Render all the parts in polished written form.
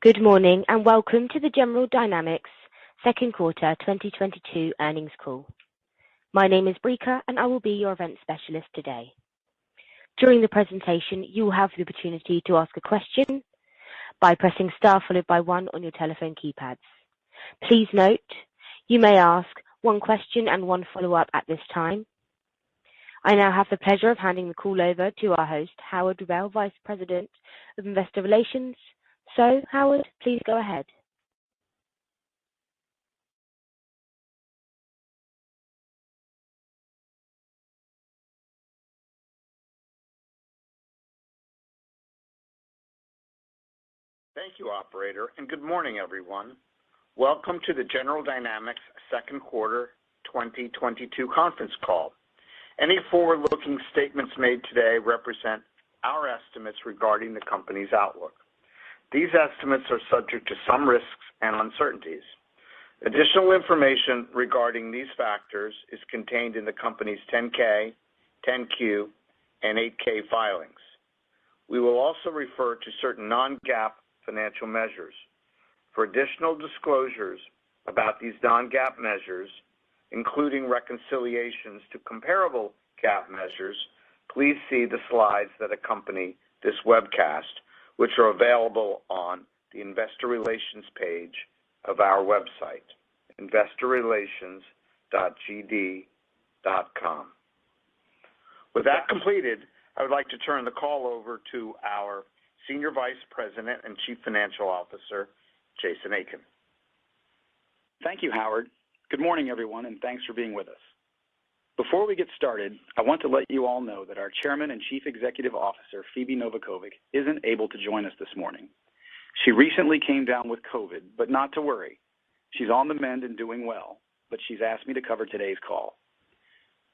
Good morning, and welcome to the General Dynamics second quarter 2022 earnings call. My name is Brika, and I will be your event specialist today. During the presentation, you will have the opportunity to ask a question by pressing star followed by one on your telephone keypads. Please note, you may ask one question and one follow-up at this time. I now have the pleasure of handing the call over to our host, Howard Rubel, Vice President of Investor Relations. So, Howard, please go ahead. Thank you, operator, and good morning, everyone. Welcome to the General Dynamics second quarter 2022 conference call. Any forward-looking statements made today represent our estimates regarding the company's outlook. These estimates are subject to some risks and uncertainties. Additional information regarding these factors is contained in the company's 10-K, 10-Q, and 8-K filings. We will also refer to certain non-GAAP financial measures. For additional disclosures about these non-GAAP measures, including reconciliations to comparable GAAP measures, please see the slides that accompany this webcast, which are available on the Investor Relations page of our website, investorrelations.gd.com. With that completed, I would like to turn the call over to our Senior Vice President and Chief Financial Officer, Jason Aiken. Thank you, Howard. Good morning, everyone, and thanks for being with us. Before we get started, I want to let you all know that our Chairman and Chief Executive Officer, Phebe Novakovic, isn't able to join us this morning. She recently came down with COVID, but not to worry. She's on the mend and doing well, but she's asked me to cover today's call.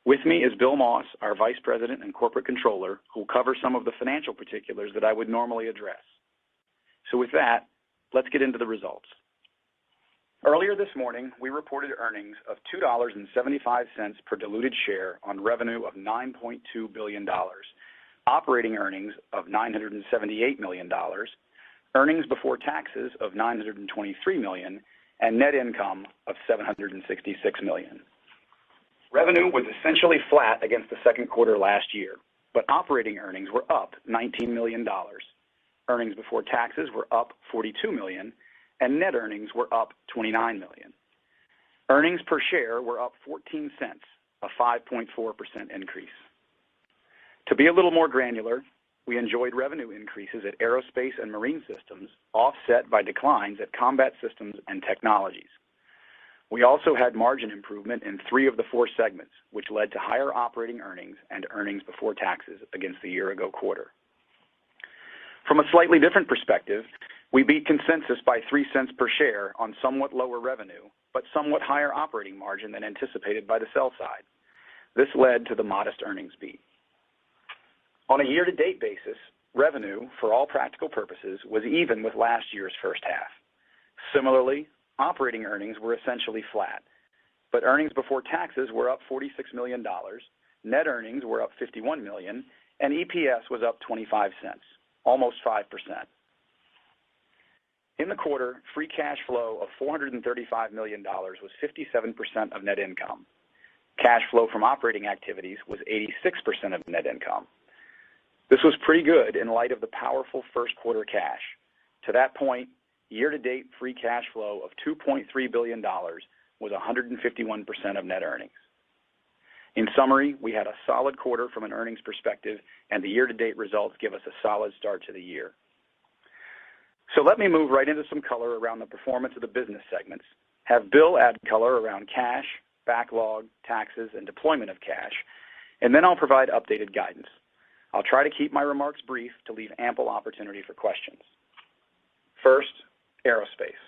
With me is Bill Moss, our Vice President and Corporate Controller, who will cover some of the financial particulars that I would normally address. So with that, let's get into the results. Earlier this morning, we reported earnings of $2.75 per diluted share on revenue of $9.2 billion, operating earnings of $978 million, earnings before taxes of $923 million, and net income of $766 million. Revenue was essentially flat against the second quarter last year, but operating earnings were up $19 million. Earnings before taxes were up $42 million, and net earnings were up $29 million. Earnings per share were up 14 cents, a 5.4% increase. To be a little more granular, we enjoyed revenue increases at Aerospace and Marine Systems, offset by declines at Combat Systems and Technologies. We also had margin improvement in 3 of the 4 segments, which led to higher operating earnings and earnings before taxes against the year-ago quarter. From a slightly different perspective, we beat consensus by 3 cents per share on somewhat lower revenue, but somewhat higher operating margin than anticipated by the sell side. This led to the modest earnings beat. On a year-to-date basis, revenue, for all practical purposes, was even with last year's first half. Similarly, operating earnings were essentially flat, but earnings before taxes were up $46 million, net earnings were up $51 million, and EPS was up 25 cents, almost 5%. In the quarter, free cash flow of $435 million was 57% of net income. Cash flow from operating activities was 86% of net income. This was pretty good in light of the powerful first quarter cash. To that point, year-to-date free cash flow of $2.3 billion was 151% of net earnings. In summary, we had a solid quarter from an earnings perspective, and the year-to-date results give us a solid start to the year. So let me move right into some color around the performance of the business segments, have Bill add color around cash, backlog, taxes, and deployment of cash, and then I'll provide updated guidance. I'll try to keep my remarks brief to leave ample opportunity for questions. First, Aerospace.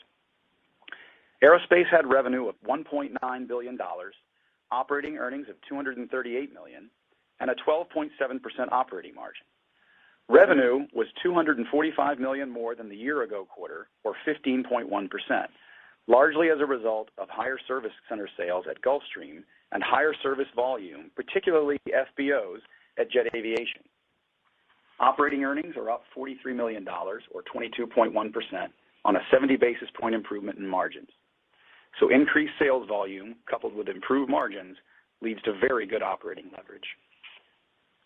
Aerospace had revenue of $1.9 billion, operating earnings of $238 million, and a 12.7% operating margin. Revenue was $245 million more than the year-ago quarter, or 15.1%, largely as a result of higher service center sales at Gulfstream and higher service volume, particularly FBOs at Jet Aviation. Operating earnings are up $43 million, or 22.1%, on a 70 basis point improvement in margins. So increased sales volume coupled with improved margins leads to very good operating leverage.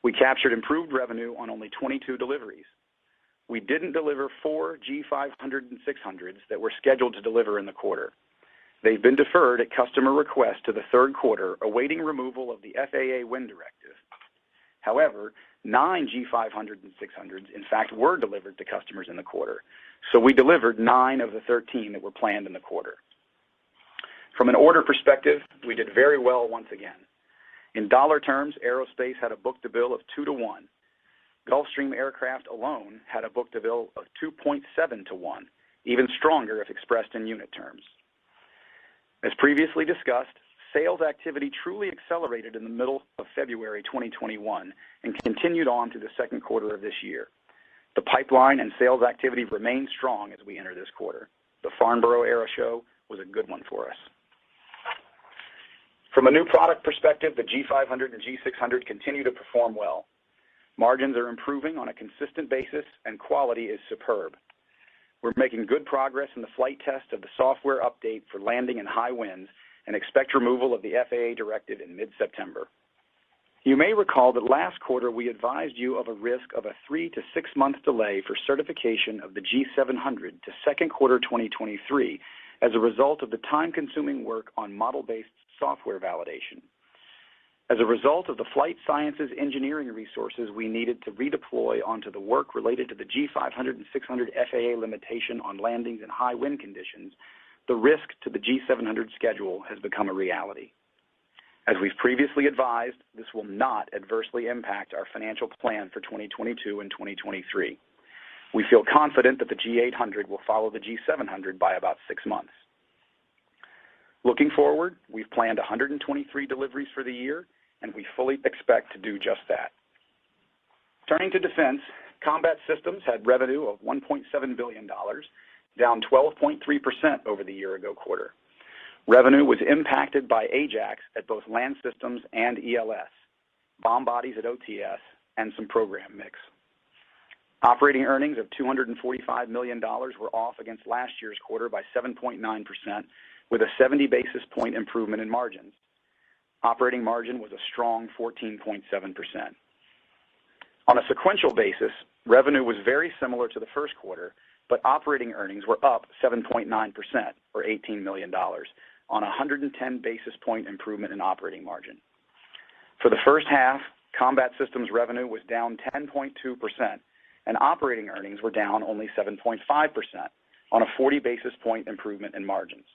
We captured improved revenue on only 22 deliveries. We didn't deliver 4 G500 and 600s that were scheduled to deliver in the quarter. They've been deferred at customer request to the third quarter, awaiting removal of the FAA wind directive. However, 9 G500 and 600s, in fact, were delivered to customers in the quarter. So we delivered 9 of the 13 that were planned in the quarter. From an order perspective, we did very well once again. In dollar terms, Aerospace had a book-to-bill of 2 to 1. Gulfstream Aircraft alone had a book-to-bill of 2.7 to 1, even stronger if expressed in unit terms. As previously discussed, sales activity truly accelerated in the middle of February 2021 and continued on to the second quarter of this year. The pipeline and sales activity remain strong as we enter this quarter. The Farnborough Aero Show was a good one for us. From a new product perspective, the G500 and G600 continue to perform well. Margins are improving on a consistent basis and quality is superb. We're making good progress in the flight test of the software update for landing in high winds and expect removal of the FAA directive in mid-September. You may recall that last quarter we advised you of a risk of a 3 to 6 month delay for certification of the G700 to second quarter 2023 as a result of the time-consuming work on model-based software validation. As a result of the flight sciences engineering resources we needed to redeploy onto the work related to the G500 and 600 FAA limitation on landings in high wind conditions, the risk to the G700 schedule has become a reality. As we've previously advised, this will not adversely impact our financial plan for 2022 and 2023. We feel confident that the G800 will follow the G700 by about 6 months. Looking forward, we've planned 123 deliveries for the year, and we fully expect to do just that. Turning to defense, Combat Systems had revenue of $1.7 billion, down 12.3% over the year-ago quarter. Revenue was impacted by Ajax at both Land Systems and ELS, bomb bodies at OTS, and some program mix. Operating earnings of $245 million were off against last year's quarter by 7.9%, with a 70 basis point improvement in margins. Operating margin was a strong 14.7%. On a sequential basis, revenue was very similar to the first quarter, but operating earnings were up 7.9%, or $18 million, on a 110 basis point improvement in operating margin. For the first half, Combat Systems revenue was down 10.2%, and operating earnings were down only 7.5%, on a 40 basis point improvement in margins.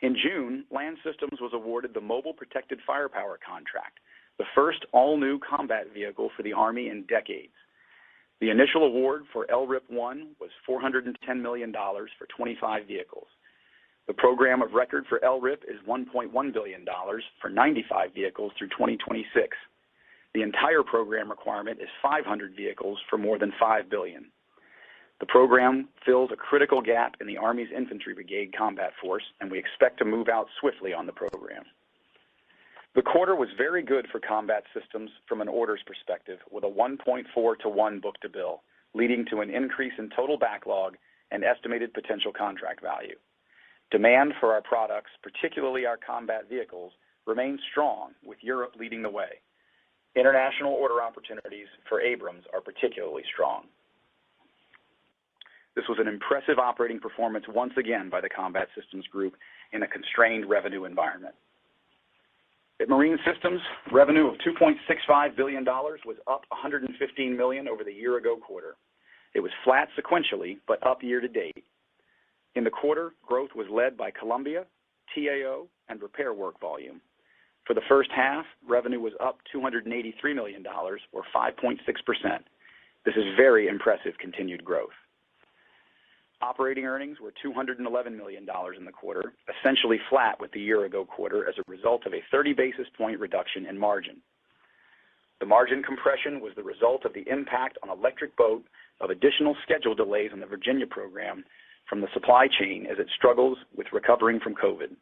In June, Land Systems was awarded the Mobile Protected Firepower contract, the first all-new combat vehicle for the Army in decades. The initial award for LRIP-1 was $410 million for 25 vehicles. The program of record for LRIP is $1.1 billion for 95 vehicles through 2026. The entire program requirement is 500 vehicles for more than $5 billion. The program fills a critical gap in the Army's Infantry Brigade combat force, and we expect to move out swiftly on the program. The quarter was very good for Combat Systems from an orders perspective, with a 1.4 to 1 book-to-bill, leading to an increase in total backlog and estimated potential contract value. Demand for our products, particularly our combat vehicles, remains strong, with Europe leading the way. International order opportunities for Abrams are particularly strong. This was an impressive operating performance once again by the Combat Systems Group in a constrained revenue environment. At Marine Systems, revenue of $2.65 billion was up $115 million over the year-ago quarter. It was flat sequentially, but up year-to-date. In the quarter, growth was led by Columbia, TAO, and repair work volume. For the first half, revenue was up $283 million, or 5.6%. This is very impressive continued growth. Operating earnings were $211 million in the quarter, essentially flat with the year-ago quarter as a result of a 30 basis point reduction in margin. The margin compression was the result of the impact on Electric Boat of additional schedule delays in the Virginia program from the supply chain as it struggles with recovering from COVID.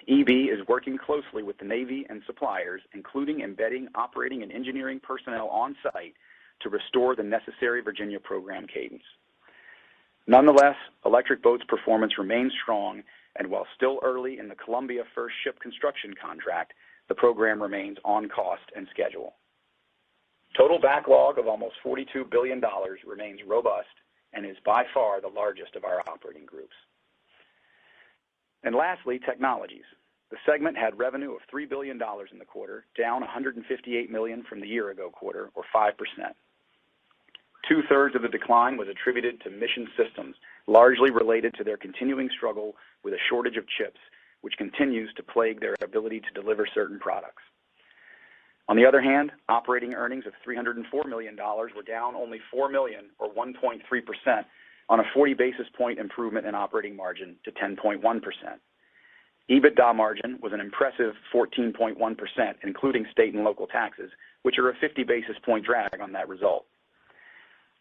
EB is working closely with the Navy and suppliers, including embedding operating and engineering personnel on site to restore the necessary Virginia program cadence. Nonetheless, Electric Boat's performance remains strong, and while still early in the Columbia first ship construction contract, the program remains on cost and schedule. Total backlog of almost $42 billion remains robust and is by far the largest of our operating groups. And lastly, Technologies. The segment had revenue of $3 billion in the quarter, down $158 million from the year-ago quarter, or 5%. Two-thirds of the decline was attributed to Mission Systems, largely related to their continuing struggle with a shortage of chips, which continues to plague their ability to deliver certain products. On the other hand, operating earnings of $304 million were down only $4 million, or 1.3%, on a 40 basis point improvement in operating margin to 10.1%. EBITDA margin was an impressive 14.1%, including state and local taxes, which are a 50 basis point drag on that result.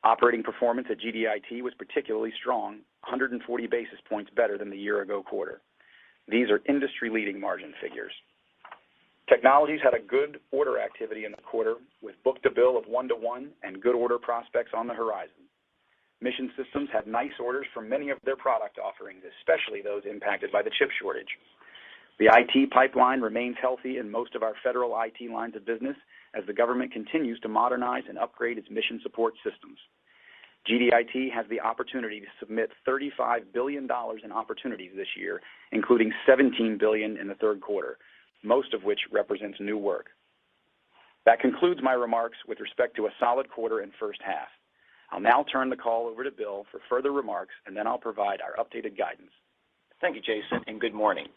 Operating performance at GDIT was particularly strong, 140 basis points better than the year-ago quarter. These are industry-leading margin figures. Technologies had a good order activity in the quarter, with book-to-bill of 1-to-1 and good order prospects on the horizon. Mission Systems had nice orders from many of their product offerings, especially those impacted by the chip shortage. The IT pipeline remains healthy in most of our federal IT lines of business as the government continues to modernize and upgrade its mission support systems. GDIT has the opportunity to submit $35 billion in opportunities this year, including $17 billion in the third quarter, most of which represents new work. That concludes my remarks with respect to a solid quarter and first half. I'll now turn the call over to Bill for further remarks, and then I'll provide our updated guidance. Thank you, Jason, and good morning.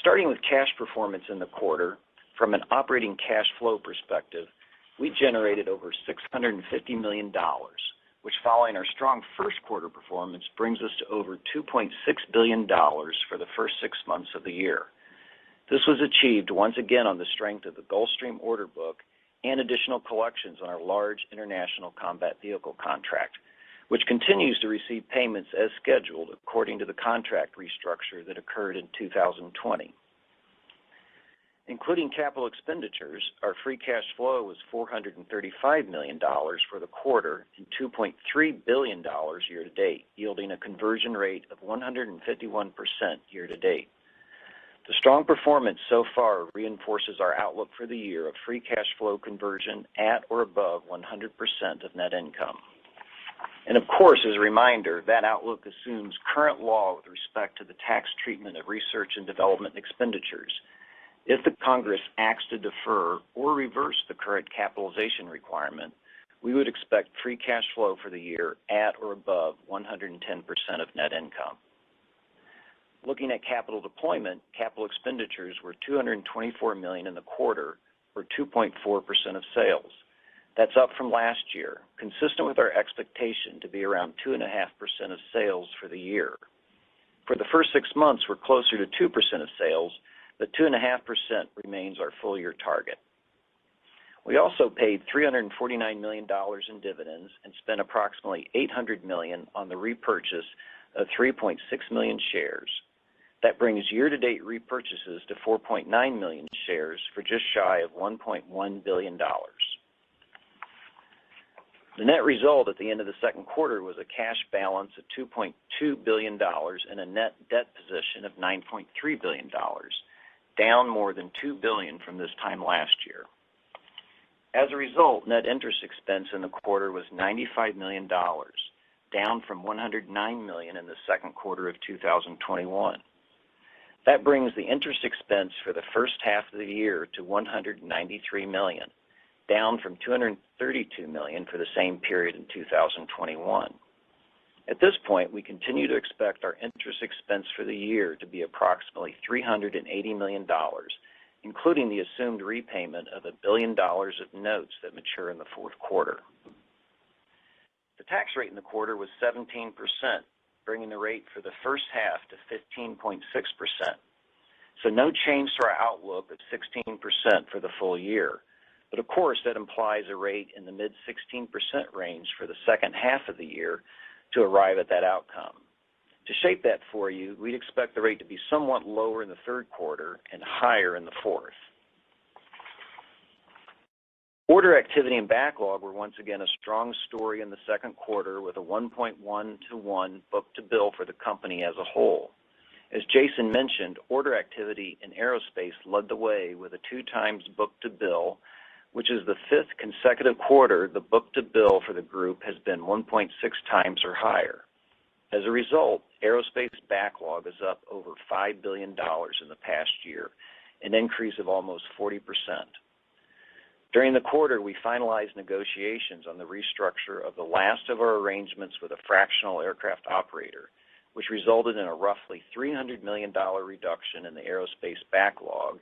Starting with cash performance in the quarter, from an operating cash flow perspective, we generated over $650 million, which, following our strong first quarter performance, brings us to over $2.6 billion for the first 6 months of the year. This was achieved once again on the strength of the Gulfstream order book and additional collections on our large international combat vehicle contract, which continues to receive payments as scheduled according to the contract restructure that occurred in 2020. Including capital expenditures, our free cash flow was $435 million for the quarter and $2.3 billion year-to-date, yielding a conversion rate of 151% year-to-date. The strong performance so far reinforces our outlook for the year of free cash flow conversion at or above 100% of net income. And of course, as a reminder, that outlook assumes current law with respect to the tax treatment of research and development expenditures. If the Congress acts to defer or reverse the current capitalization requirement, we would expect free cash flow for the year at or above 110% of net income. Looking at capital deployment, capital expenditures were $224 million in the quarter, or 2.4% of sales. That's up from last year, consistent with our expectation to be around 2.5% of sales for the year. For the first 6 months, we're closer to 2% of sales, but 2.5% remains our full-year target. We also paid $349 million in dividends and spent approximately $800 million on the repurchase of 3.6 million shares. That brings year-to-date repurchases to 4.9 million shares for just shy of $1.1 billion. The net result at the end of the second quarter was a cash balance of $2.2 billion and a net debt position of $9.3 billion, down more than $2 billion from this time last year. As a result, net interest expense in the quarter was $95 million, down from $109 million in the second quarter of 2021. That brings the interest expense for the first half of the year to $193 million, down from $232 million for the same period in 2021. At this point, we continue to expect our interest expense for the year to be approximately $380 million, including the assumed repayment of $1 billion of notes that mature in the fourth quarter. The tax rate in the quarter was 17%, bringing the rate for the first half to 15.6%. So no change to our outlook of 16% for the full year. But of course, that implies a rate in the mid-16% range for the second half of the year to arrive at that outcome. To shape that for you, we'd expect the rate to be somewhat lower in the third quarter and higher in the fourth. Order activity and backlog were once again a strong story in the second quarter with a 1.1-to-1 book-to-bill for the company as a whole. As Jason mentioned, order activity in aerospace led the way with a 2x book-to-bill, which is the fifth consecutive quarter the book-to-bill for the group has been 1.6 times or higher. As a result, aerospace backlog is up over $5 billion in the past year, an increase of almost 40%. During the quarter, we finalized negotiations on the restructure of the last of our arrangements with a fractional aircraft operator, which resulted in a roughly $300 million reduction in the aerospace backlog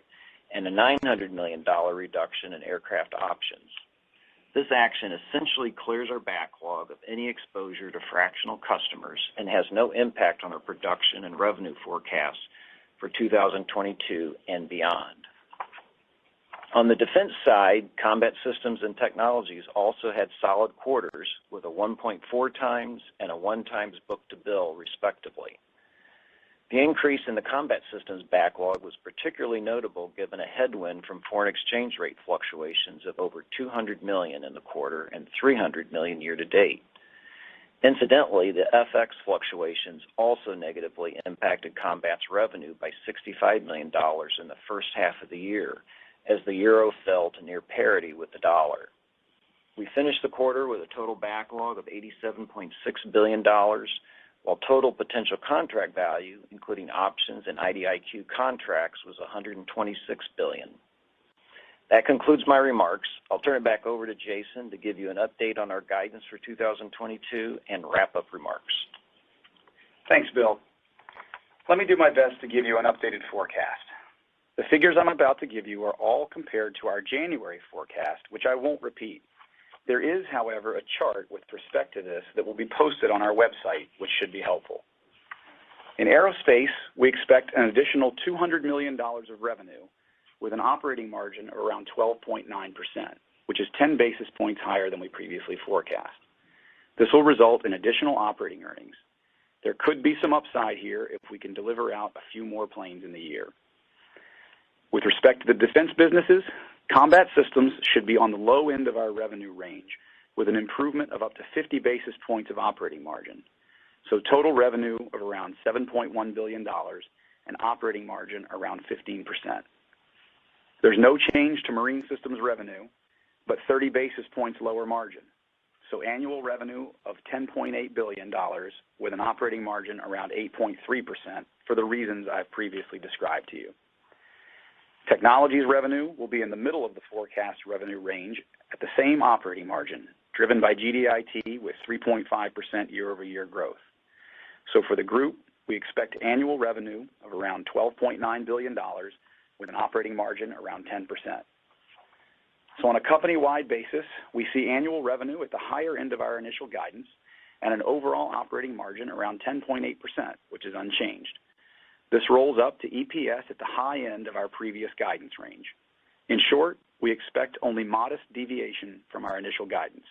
and a $900 million reduction in aircraft options. This action essentially clears our backlog of any exposure to fractional customers and has no impact on our production and revenue forecasts for 2022 and beyond. On the defense side, Combat Systems and Technologies also had solid quarters with a 1.4 times and a 1 times book-to-bill, respectively. The increase in the Combat Systems backlog was particularly notable given a headwind from foreign exchange rate fluctuations of over $200 million in the quarter and $300 million year-to-date. Incidentally, the FX fluctuations also negatively impacted Combat's revenue by $65 million in the first half of the year, as the euro fell to near parity with the dollar. We finished the quarter with a total backlog of $87.6 billion, while total potential contract value, including options and IDIQ contracts, was $126 billion. That concludes my remarks. I'll turn it back over to Jason to give you an update on our guidance for 2022 and wrap-up remarks. Thanks, Bill. Let me do my best to give you an updated forecast. The figures I'm about to give you are all compared to our January forecast, which I won't repeat. There is, however, a chart with respect to this that will be posted on our website, which should be helpful. In aerospace, we expect an additional $200 million of revenue with an operating margin of around 12.9%, which is 10 basis points higher than we previously forecast. This will result in additional operating earnings. There could be some upside here if we can deliver out a few more planes in the year. With respect to the defense businesses, Combat Systems should be on the low end of our revenue range with an improvement of up to 50 basis points of operating margin. So total revenue of around $7.1 billion and operating margin around 15%. There's no change to Marine Systems revenue, but 30 basis points lower margin. So annual revenue of $10.8 billion with an operating margin around 8.3% for the reasons I've previously described to you. Technologies revenue will be in the middle of the forecast revenue range at the same operating margin, driven by GDIT with 3.5% year-over-year growth. So for the group, we expect annual revenue of around $12.9 billion with an operating margin around 10%. So on a company-wide basis, we see annual revenue at the higher end of our initial guidance and an overall operating margin around 10.8%, which is unchanged. This rolls up to EPS at the high end of our previous guidance range. In short, we expect only modest deviation from our initial guidance.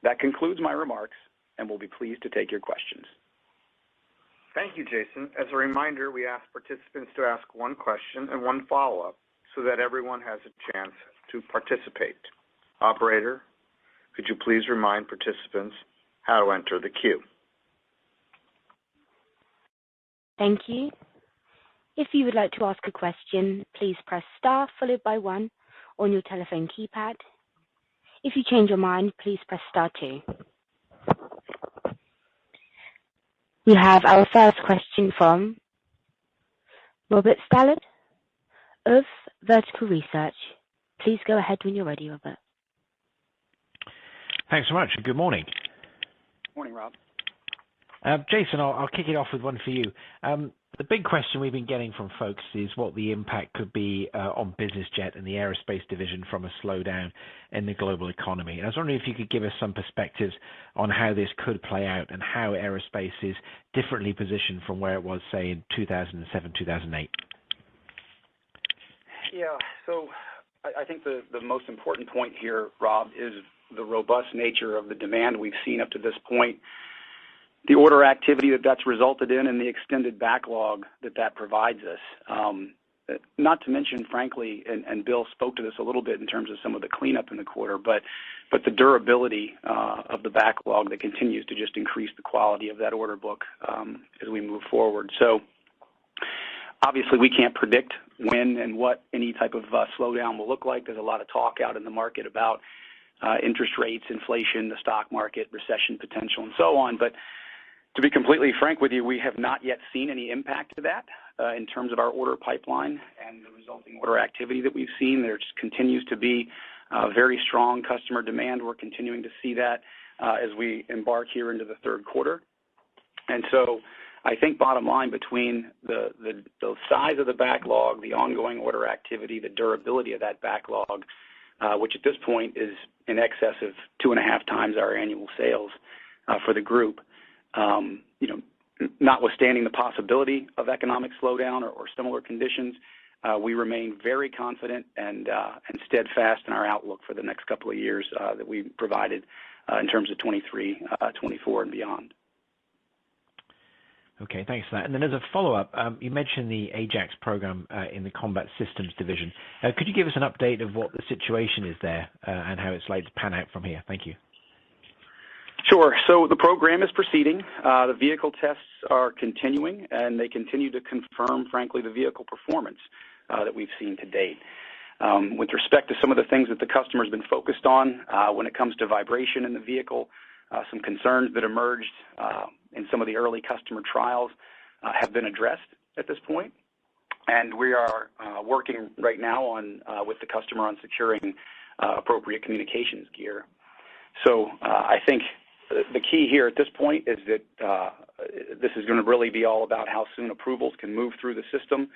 That concludes my remarks, and we'll be pleased to take your questions. Thank you, Jason. As a reminder, we ask participants to ask one question and one follow-up so that everyone has a chance to participate. Operator, could you please remind participants how to enter the queue? Thank you. If you would like to ask a question, please press star followed by 1 on your telephone keypad. If you change your mind, please press star 2. We have our first question from Robert Stallard of Vertical Research. Please go ahead when you're ready, Robert. Thanks so much. Good morning. Morning, Rob. Jason, I'll kick it off with one for you. The big question we've been getting from folks is what the impact could be on business jet and the aerospace division from a slowdown in the global economy. And I was wondering if you could give us some perspectives on how this could play out and how aerospace is differently positioned from where it was, say, in 2007, 2008. Yeah, so I think the most important point here, Rob, is the robust nature of the demand we've seen up to this point. The order activity that's resulted in and the extended backlog that provides us. not to mention, frankly, and Bill spoke to this a little bit in terms of some of the cleanup in the quarter, but the durability of the backlog that continues to just increase the quality of that order book as we move forward. So obviously we can't predict when and what any type of slowdown will look like. There's a lot of talk out in the market about interest rates, inflation, the stock market, recession potential, and so on. But to be completely frank with you, we have not yet seen any impact to that in terms of our order pipeline and the resulting order activity that we've seen. There just continues to be very strong customer demand. We're continuing to see that as we embark here into the third quarter. And so I think bottom line, between the size of the backlog, the ongoing order activity, the durability of that backlog, which at this point is in excess of 2.5 times our annual sales for the group, notwithstanding the possibility of economic slowdown or similar conditions, we remain very confident and steadfast in our outlook for the next couple of years that we provided in terms of 23, 24, and beyond. Okay, thanks for that. And then as a follow-up, you mentioned the Ajax program in the Combat Systems division. Could you give us an update of what the situation is there and how it's likely to pan out from here? Thank you. Sure. So the program is proceeding. The vehicle tests are continuing, and they continue to confirm, frankly, the vehicle performance that we've seen to date. With respect to some of the things that the customer's been focused on when it comes to vibration in the vehicle, some concerns that emerged in some of the early customer trials have been addressed at this point. And we are working right now on with the customer on securing appropriate communications gear. So I think the key here at this point is that this is going to really be all about how soon approvals can move through the system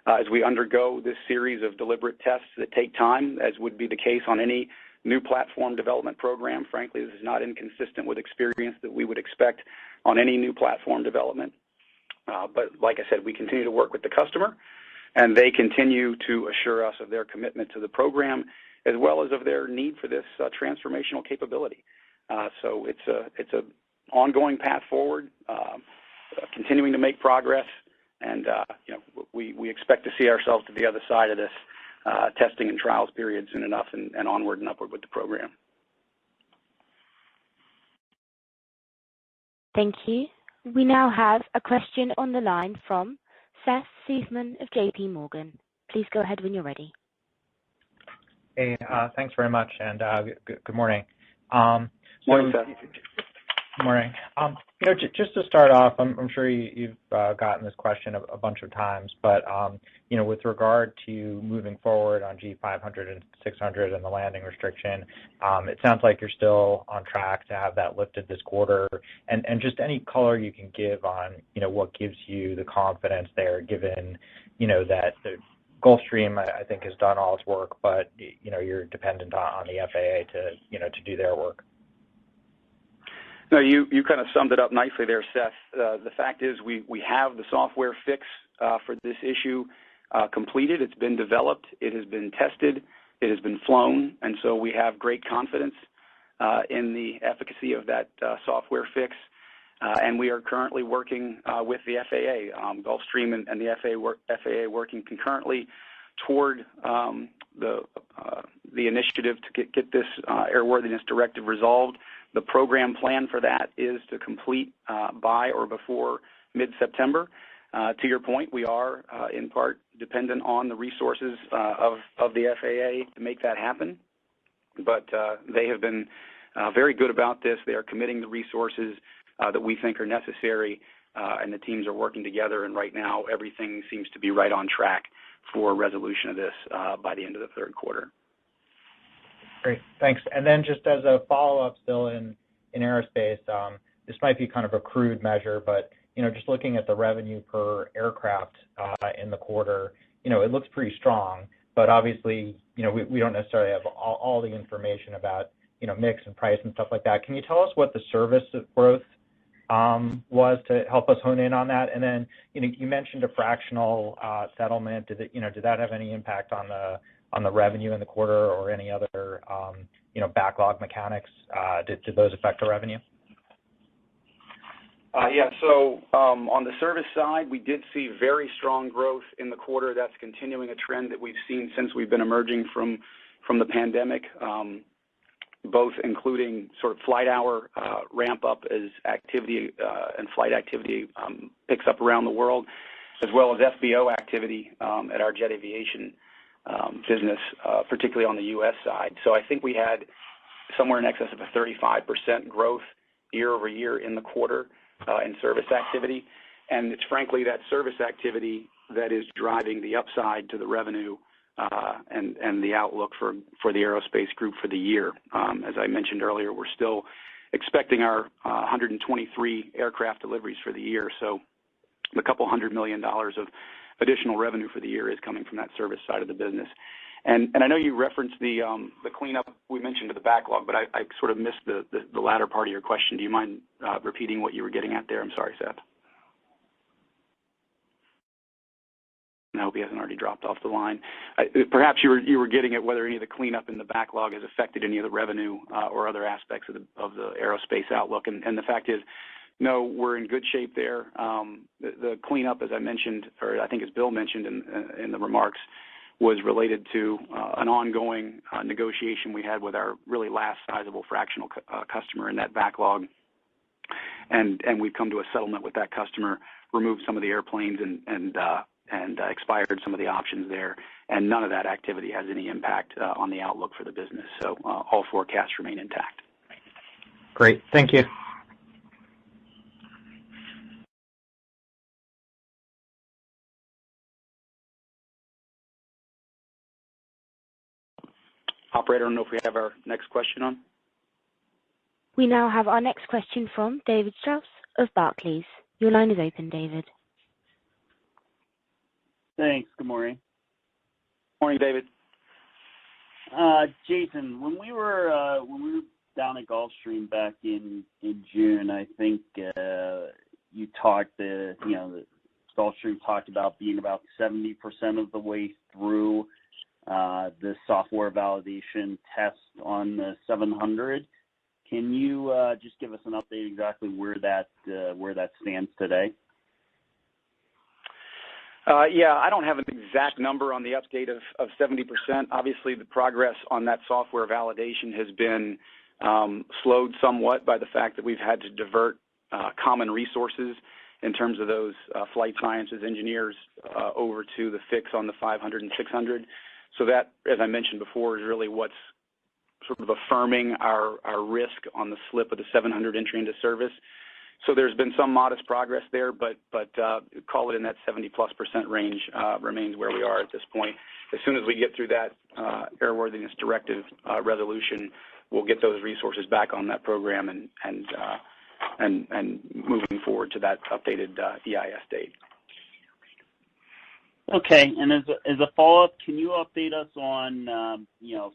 as we undergo this series of deliberate tests that take time, as would be the case on any new platform development program. Frankly, this is not inconsistent with experience that we would expect on any new platform development. But like I said, we continue to work with the customer, and they continue to assure us of their commitment to the program, as well as of their need for this transformational capability. So it's a ongoing path forward, continuing to make progress, and we expect to see ourselves to the other side of this testing and trials period soon enough, and onward and upward with the program. Thank you. We now have a question on the line from Seth Seifman of JP Morgan. Please go ahead when you're ready. Hey, thanks very much, and good morning. Morning, Seth. Good morning. Just to start off, I'm sure you've gotten this question a bunch of times, but with regard to moving forward on G500 and 600 and the landing restriction, it sounds like you're still on track to have that lifted this quarter. And just any color you can give on what gives you the confidence there, given that the Gulfstream, I think, has done all its work, but you're dependent on the FAA to do their work. No, you kind of summed it up nicely there, Seth. The fact is we have the software fix for this issue completed. It's been developed. It has been tested. It has been flown. And so we have great confidence in the efficacy of that software fix. And we are currently working with the FAA, Gulfstream and the FAA working concurrently toward the initiative to get this airworthiness directive resolved. The program plan for that is to complete by or before mid-September. To your point, we are in part dependent on the resources of the FAA to make that happen. But they have been very good about this. They are committing the resources that we think are necessary, and the teams are working together. And right now, everything seems to be right on track for resolution of this by the end of the third quarter. Great, thanks. And then just as a follow-up still in aerospace, this might be kind of a crude measure, but just looking at the revenue per aircraft in the quarter, it looks pretty strong. But obviously, we don't necessarily have all the information about mix and price and stuff like that. Can you tell us what the service growth was to help us hone in on that? And then you mentioned a fractional settlement. Did that have any impact on the revenue in the quarter, or any other backlog mechanics? Did those affect the revenue? On the service side, we did see very strong growth in the quarter. That's continuing a trend that we've seen since we've been emerging from the pandemic, both including sort of flight hour ramp up as activity and flight activity picks up around the world, as well as FBO activity at our jet aviation business, particularly on the U.S. side. So I think we had somewhere in excess of a 35% growth year over year in the quarter in service activity. And it's frankly that service activity that is driving the upside to the revenue and the outlook for the aerospace group for the year. As I mentioned earlier, we're still expecting our 123 aircraft deliveries for the year. So a couple $100 million of additional revenue for the year is coming from that service side of the business. And I know you referenced the cleanup we mentioned to the backlog, but I sort of missed the latter part of your question. Do you mind repeating what you were getting at there? I'm sorry, Seth. I hope he hasn't already dropped off the line. Perhaps you were getting at whether any of the cleanup in the backlog has affected any of the revenue or other aspects of the aerospace outlook. And the fact is, no, we're in good shape there. The cleanup, as I mentioned, or I think as Bill mentioned in the remarks, was related to an ongoing negotiation we had with our really last sizable fractional customer in that backlog. And we've come to a settlement with that customer, removed some of the airplanes and expired some of the options there. And none of that activity has any impact on the outlook for the business. So all forecasts remain intact. Great. Thank you. Operator, I don't know if we have our next question on. We now have our next question from David Strauss of Barclays. Your line is open, David. Thanks. Good morning. Morning, David. Jason, when we were down at Gulfstream back in June, I think you talked the Gulfstream talked about being about 70% of the way through the software validation test on the 700. Can you just give us an update exactly where that stands today? I don't have an exact number on the update of 70%. Obviously, the progress on that software validation has been slowed somewhat by the fact that we've had to divert common resources in terms of those flight sciences engineers over to the fix on the 500 and 600. So that, as I mentioned before, is really what's sort of affirming our risk on the slip of the 700 entry into service. So there's been some modest progress there, but call it in that 70+% range remains where we are at this point. As soon as we get through that airworthiness directive resolution, we'll get those resources back on that program and moving forward to that updated EIS date. Okay, and as a follow-up, can you update us on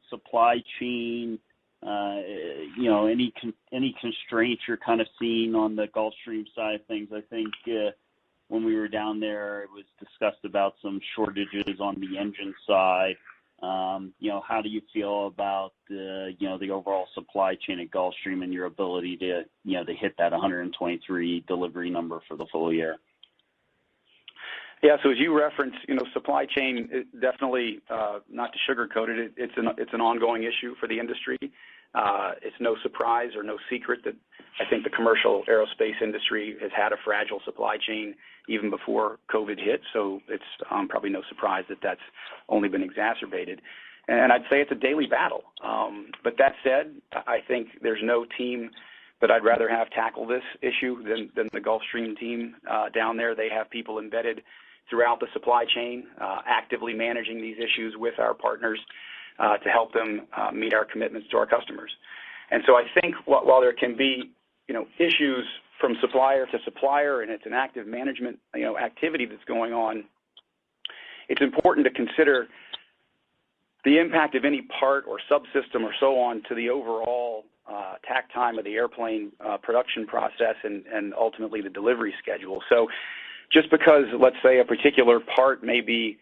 supply chain? Any constraints you're kind of seeing on the Gulfstream side of things? I think when we were down there, it was discussed about some shortages on the engine side. How do you feel about the overall supply chain at Gulfstream and your ability to hit that 123 delivery number for the full year? Yeah, so as you referenced, supply chain, definitely not to sugarcoat it, it's an ongoing issue for the industry. It's no surprise or no secret that I think the commercial aerospace industry has had a fragile supply chain even before COVID hit, so it's probably no surprise that that's only been exacerbated. And I'd say it's a daily battle. But that said, I think there's no team that I'd rather have tackle this issue than the Gulfstream team down there. They have people embedded throughout the supply chain, actively managing these issues with our partners to help them meet our commitments to our customers. And so I think while there can be, issues from supplier to supplier, and it's an active management, activity that's going on, it's important to consider the impact of any part or subsystem or so on to the overall tack time of the airplane production process and ultimately the delivery schedule. So just because, let's say, a particular part may be,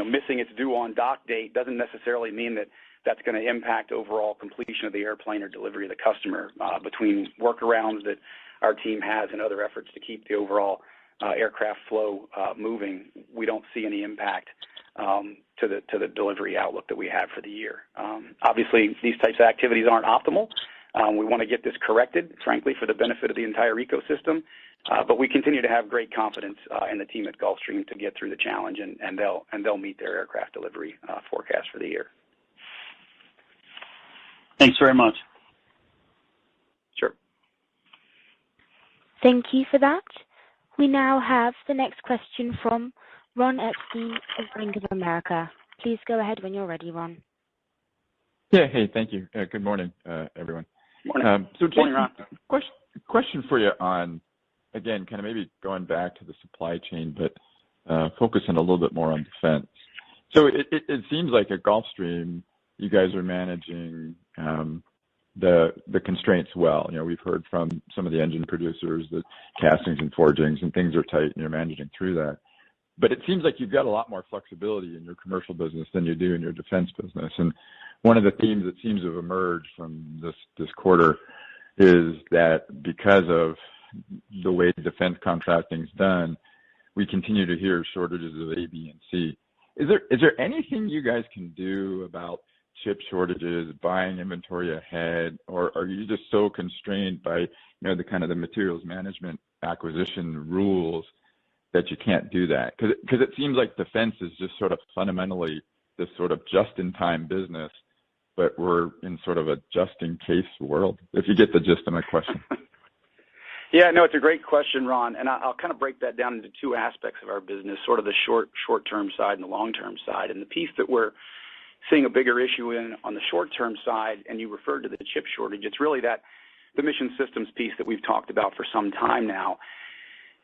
missing its due on dock date doesn't necessarily mean that that's going to impact overall completion of the airplane or delivery to the customer. Between workarounds that our team has in other efforts to keep the overall aircraft flow moving, we don't see any impact to the delivery outlook that we have for the year. Obviously, these types of activities aren't optimal. We want to get this corrected, frankly, for the benefit of the entire ecosystem. But we continue to have great confidence in the team at Gulfstream to get through the challenge, and they'll meet their aircraft delivery forecast for the year. Thanks very much. Sure. Thank you for that. We now have the next question from Ron Epstein of Bank of America. Please go ahead when you're ready, Ron. Yeah, hey, thank you. Good morning, everyone. Morning. Jason, morning, Ron. Question for you on, again, kind of maybe going back to the supply chain, but focusing a little bit more on defense. So it seems like at Gulfstream, you guys are managing the constraints well. You know, we've heard from some of the engine producers that castings and forgings and things are tight, and you're managing through that. But it seems like you've got a lot more flexibility in your commercial business than you do in your defense business. And one of the themes that seems to have emerged from this quarter is that because of the way defense contracting is done, we continue to hear shortages of A, B, and C. Is there anything you guys can do about chip shortages, buying inventory ahead, or are you just so constrained by, you know, the kind of the materials management acquisition rules that you can't do that? Because it seems like defense is just sort of fundamentally this sort of just-in-time business, but we're in sort of a just-in-case world, if you get the gist of my question. Yeah, no, it's a great question, Ron, and I'll kind of break that down into two aspects of our business, sort of the short-term side and the long-term side. And the piece that we're seeing a bigger issue in on the short-term side, and you referred to the chip shortage, it's really that the mission systems piece that we've talked about for some time now.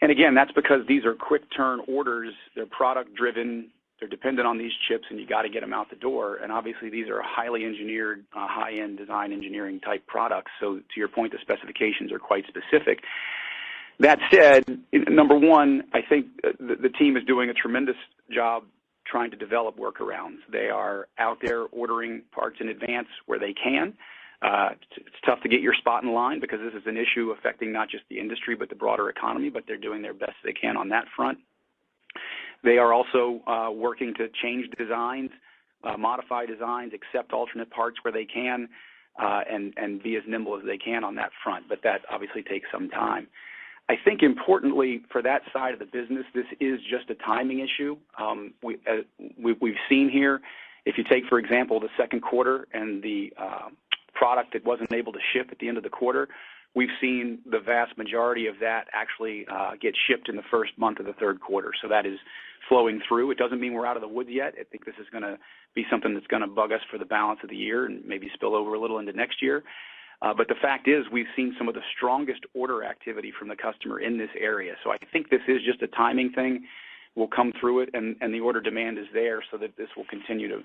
And again, that's because these are quick turn orders, they're product driven, they're dependent on these chips, and you got to get them out the door. And obviously these are highly engineered, high-end design engineering type products. So to your point, the specifications are quite specific. That said, number one, I think the team is doing a tremendous job trying to develop workarounds. They are out there ordering parts in advance where they can. It's tough to get your spot in line because this is an issue affecting not just the industry but the broader economy, but they're doing their best they can on that front. They are also working to change designs, modify designs, accept alternate parts where they can, and be as nimble as they can on that front. But that obviously takes some time. I think importantly for that side of the business, this is just a timing issue. We've seen here, if you take, for example, the second quarter and the product that wasn't able to ship at the end of the quarter, we've seen the vast majority of that actually get shipped in the first month of the third quarter. So that is flowing through. It doesn't mean we're out of the woods yet. I think this is going to be something that's going to bug us for the balance of the year and maybe spill over a little into next year. But the fact is we've seen some of the strongest order activity from the customer in this area. So I think this is just a timing thing. We'll come through it, and the order demand is there so that this will continue to,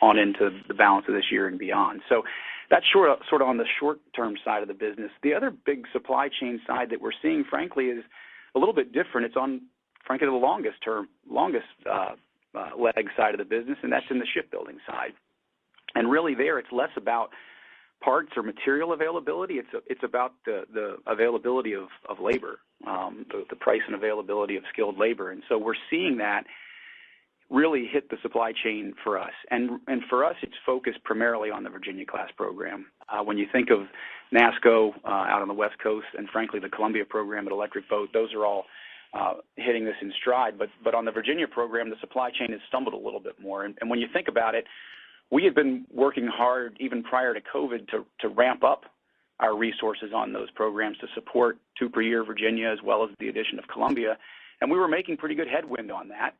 on into the balance of this year and beyond. So that's sort of on the short-term side of the business. The other big supply chain side that we're seeing, frankly, is a little bit different. It's on, frankly, the longest leg side of the business, and that's in the shipbuilding side. And really there, it's less about parts or material availability. It's about the availability of labor, the price and availability of skilled labor. And so we're seeing that really hit the supply chain for us. And for us, it's focused primarily on the Virginia-class program. When you think of NASSCO out on the West Coast and, frankly, the Columbia program at Electric Boat, those are all hitting this in stride. But on the Virginia program, the supply chain has stumbled a little bit more. And when you think about it, we had been working hard even prior to COVID to ramp up our resources on those programs to support 2 per year Virginia as well as the addition of Columbia, and we were making pretty good headwind on that.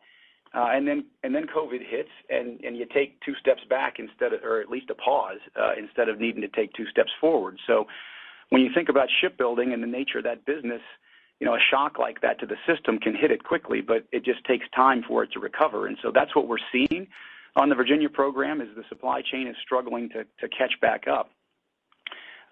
And then COVID hits, and you take 2 steps back or at least a pause, instead of needing to take 2 steps forward. So when you think about shipbuilding and the nature of that business, a shock like that to the system can hit it quickly, but it just takes time for it to recover. And so that's what we're seeing on the Virginia program is the supply chain is struggling to catch back up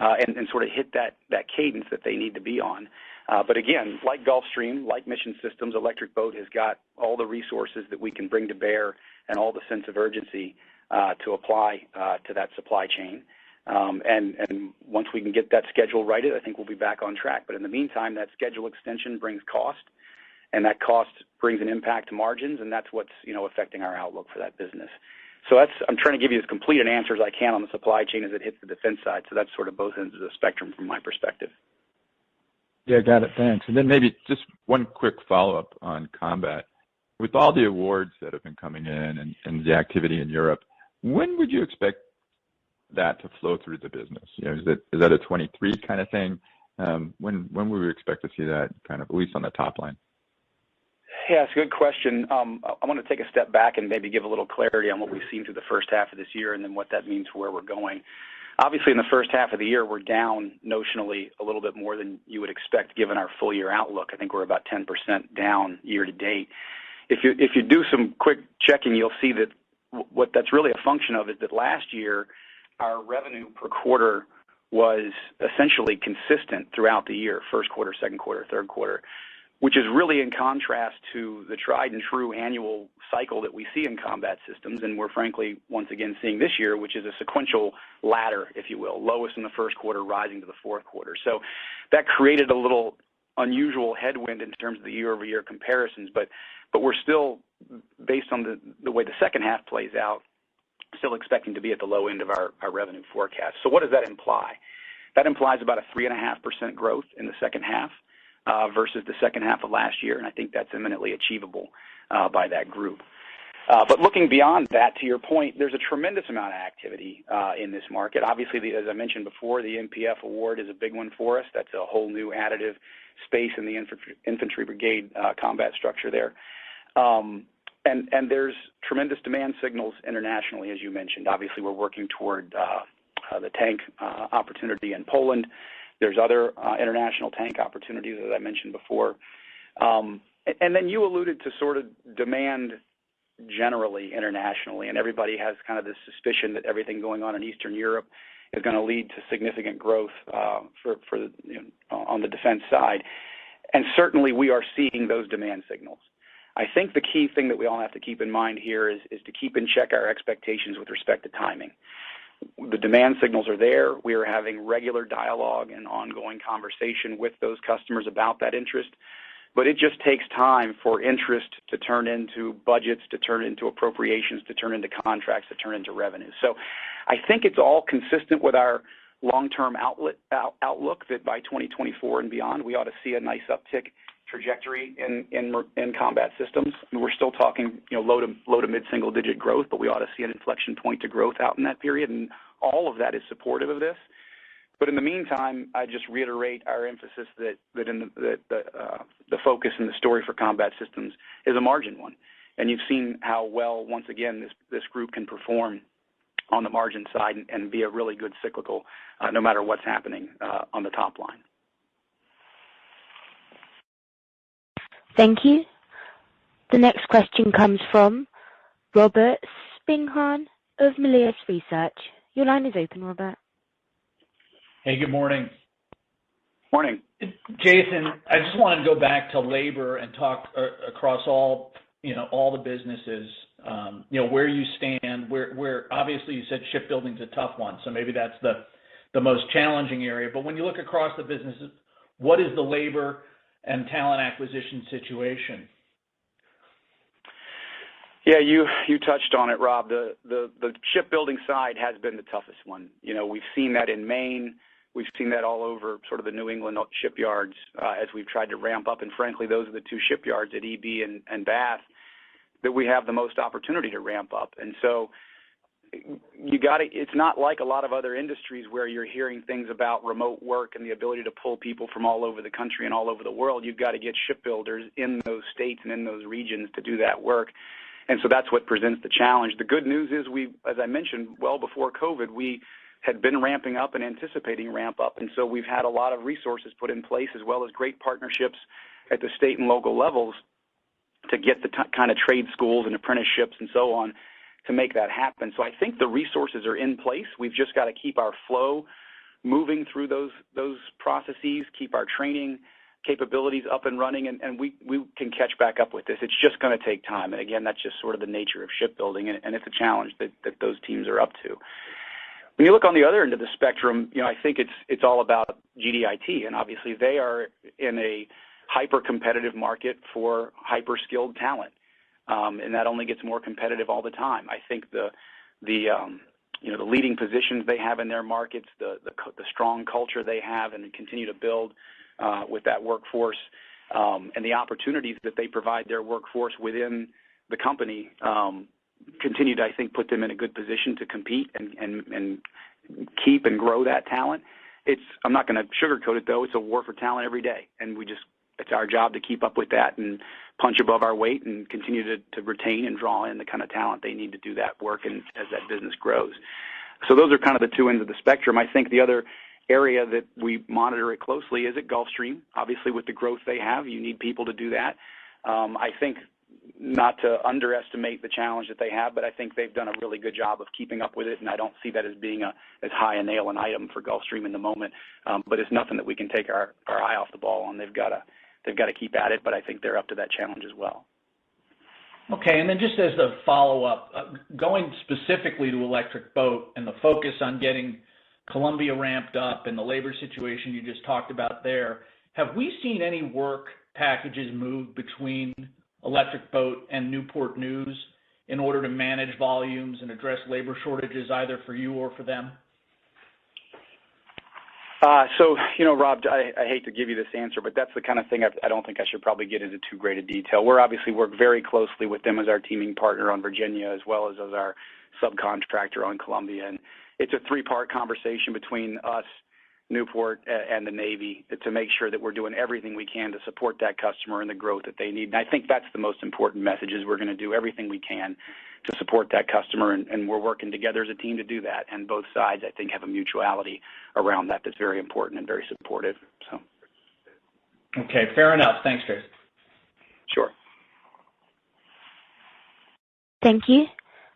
and sort of hit that cadence that they need to be on. But again, like Gulfstream, like Mission Systems, Electric Boat has got all the resources that we can bring to bear and all the sense of urgency to apply to that supply chain. And once we can get that schedule righted, I think we'll be back on track. But in the meantime, that schedule extension brings cost, and that cost brings an impact to margins, and that's what's affecting our outlook for that business. So I'm trying to give you as complete an answer as I can on the supply chain as it hits the defense side. So that's sort of both ends of the spectrum from my perspective. Yeah, got it. Thanks. And then maybe just one quick follow-up on combat. With all the awards that have been coming in and the activity in Europe, when would you expect that to flow through the business? Is that a 23 kind of thing? When would we expect to see that kind of, at least on the top line? Yeah, it's a good question. I want to take a step back and maybe give a little clarity on what we've seen through the first half of this year and then what that means for where we're going. Obviously, in the first half of the year, we're down notionally a little bit more than you would expect given our full year outlook. I think we're about 10% down year to date. If you do some quick checking, you'll see that what that's really a function of is that last year our revenue per quarter was essentially consistent throughout the year, first quarter, second quarter, third quarter, which is really in contrast to the tried and true annual cycle that we see in combat systems. And we're frankly, once again, seeing this year, which is a sequential ladder, if you will, lowest in the first quarter, rising to the fourth quarter. So that created a little unusual headwind in terms of the year-over-year comparisons. But we're still, based on the way the second half plays out, still expecting to be at the low end of our revenue forecast. So what does that imply? That implies about a 3.5% growth in the second half versus the second half of last year, and I think that's imminently achievable by that group. But looking beyond that, to your point, there's a tremendous amount of activity in this market. Obviously, as I mentioned before, the MPF award is a big one for us. That's a whole new additive space in the infantry brigade combat structure there. And there's tremendous demand signals internationally, as you mentioned. Obviously, we're working toward the tank opportunity in Poland. There's other international tank opportunities, as I mentioned before. And then you alluded to sort of demand generally internationally, and everybody has kind of this suspicion that everything going on in Eastern Europe is going to lead to significant growth on the defense side. And certainly we are seeing those demand signals. I think the key thing that we all have to keep in mind here is to keep in check our expectations with respect to timing. The demand signals are there. We are having regular dialogue and ongoing conversation with those customers about that interest. But it just takes time for interest to turn into budgets, to turn into appropriations, to turn into contracts, to turn into revenue. So I think it's all consistent with our long-term outlook that by 2024 and beyond, we ought to see a nice uptick trajectory in combat systems. We're still talking, low to mid-single digit growth, but we ought to see an inflection point to growth out in that period, and all of that is supportive of this. But in the meantime, I just reiterate our emphasis that the focus and the story for combat systems is a margin one, and you've seen how well, once again, this group can perform on the margin side and be a really good cyclical, no matter what's happening on the top line. Thank you. The next question comes from Robert Spingarn of Melius Research. Your line is open, Robert. Hey, good morning. Morning. Jason, I just wanted to go back to labor and talk across all the businesses, where you stand, where obviously you said shipbuilding's a tough one, so maybe that's the most challenging area. But when you look across the businesses, what is the labor and talent acquisition situation? Yeah, you touched on it, Rob. The shipbuilding side has been the toughest one. We've seen that in Maine. We've seen that all over sort of the New England shipyards as we've tried to ramp up. And frankly, those are the two shipyards at EB and Bath that we have the most opportunity to ramp up. And so it's not like a lot of other industries where you're hearing things about remote work and the ability to pull people from all over the country and all over the world. You've got to get shipbuilders in those states and in those regions to do that work. And so that's what presents the challenge. The good news is as I mentioned, well before COVID, we had been ramping up and anticipating ramp up. And so we've had a lot of resources put in place as well as great partnerships at the state and local levels to get the kind of trade schools and apprenticeships and so on to make that happen. So I think the resources are in place. We've just got to keep our flow moving through those processes, keep our training capabilities up and running, and we can catch back up with this. It's just going to take time. And again, that's just sort of the nature of shipbuilding, and it's a challenge that those teams are up to. When you look on the other end of the spectrum, I think it's all about GDIT, and obviously they are in a hyper-competitive market for hyper-skilled talent, and that only gets more competitive all the time. I think the leading positions they have in their markets, the strong culture they have and continue to build with that workforce, and the opportunities that they provide their workforce within the company continue to, I think, put them in a good position to compete and keep and grow that talent. I'm not going to sugarcoat it, though. It's a war for talent every day, and it's our job to keep up with that and punch above our weight and continue to retain and draw in the kind of talent they need to do that work and as that business grows. So those are kind of the two ends of the spectrum. I think the other area that we monitor it closely is at Gulfstream. Obviously, with the growth they have, you need people to do that. I think not to underestimate the challenge that they have, but I think they've done a really good job of keeping up with it, and I don't see that as being as high a nail an item for Gulfstream in the moment. But it's nothing that we can take our eye off the ball on. They've got to keep at it, but I think they're up to that challenge as well. Okay, and then just as a follow-up, going specifically to Electric Boat and the focus on getting Columbia ramped up and the labor situation you just talked about there, have we seen any work packages move between Electric Boat and Newport News in order to manage volumes and address labor shortages either for you or for them? Rob, I hate to give you this answer, but that's the kind of thing I don't think I should probably get into too great a detail. We're obviously work very closely with them as our teaming partner on Virginia as well as our subcontractor on Columbia. And it's a three-part conversation between us, Newport, and the Navy to make sure that we're doing everything we can to support that customer and the growth that they need. And I think that's the most important message is we're going to do everything we can to support that customer, and we're working together as a team to do that. And both sides, I think, have a mutuality around that that's very important and very supportive. So. Okay, fair enough. Thanks, Chris. Sure. Thank you.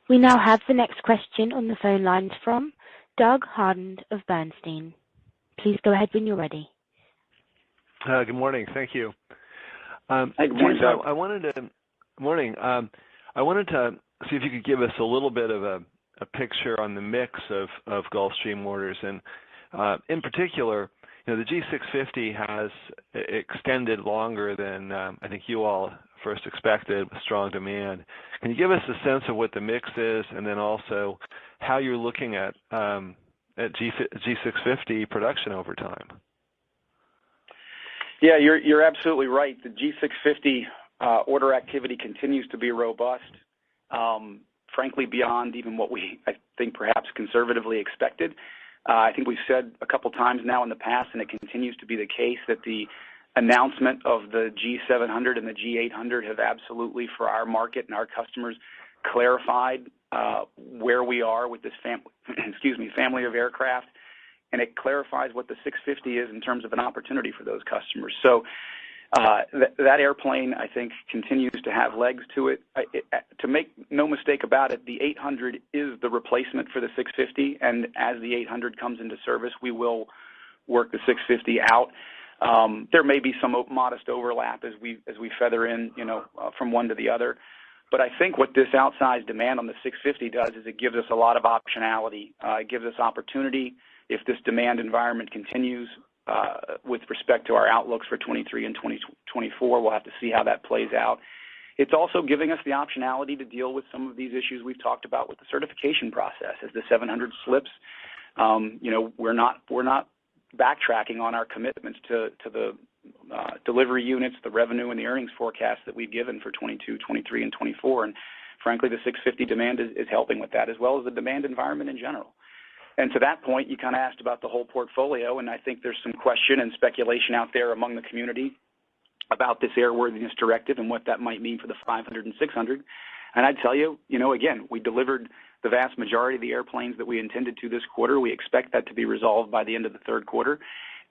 We now have the next question on the phone lines from Doug Harned of Bernstein. Please go ahead when you're ready. Good morning. Thank you. Hey, good morning, Jason, Doug. I wanted to see if you could give us a little bit of a picture on the mix of Gulfstream orders. And in particular, the G650 has extended longer than I think you all first expected with strong demand. Can you give us a sense of what the mix is and then also how you're looking at G650 production over time? Yeah, you're absolutely right. The G650 order activity continues to be robust, frankly, beyond even what we, I think, perhaps conservatively expected. I think we've said a couple times now in the past, and it continues to be the case, that the announcement of the G700 and the G800 have absolutely, for our market and our customers, clarified where we are with this family of aircraft, and it clarifies what the 650 is in terms of an opportunity for those customers. So that airplane, I think, continues to have legs to it. To make no mistake about it, the 800 is the replacement for the 650, and as the 800 comes into service, we will work the 650 out. There may be some modest overlap as we feather in, from one to the other. But I think what this outsized demand on the 650 does is it gives us a lot of optionality. It gives us opportunity if this demand environment continues with respect to our outlooks for 23 and 2024. We'll have to see how that plays out. It's also giving us the optionality to deal with some of these issues we've talked about with the certification process. As the 700 slips, we're not backtracking on our commitments to the delivery units, the revenue, and the earnings forecast that we've given for 22, 23, and 24. And frankly, the 650 demand is helping with that, as well as the demand environment in general. And to that point, you kind of asked about the whole portfolio, and I think there's some question and speculation out there among the community about this airworthiness directive and what that might mean for the 500 and 600. And I'd tell you, again, we delivered the vast majority of the airplanes that we intended to this quarter. We expect that to be resolved by the end of the third quarter.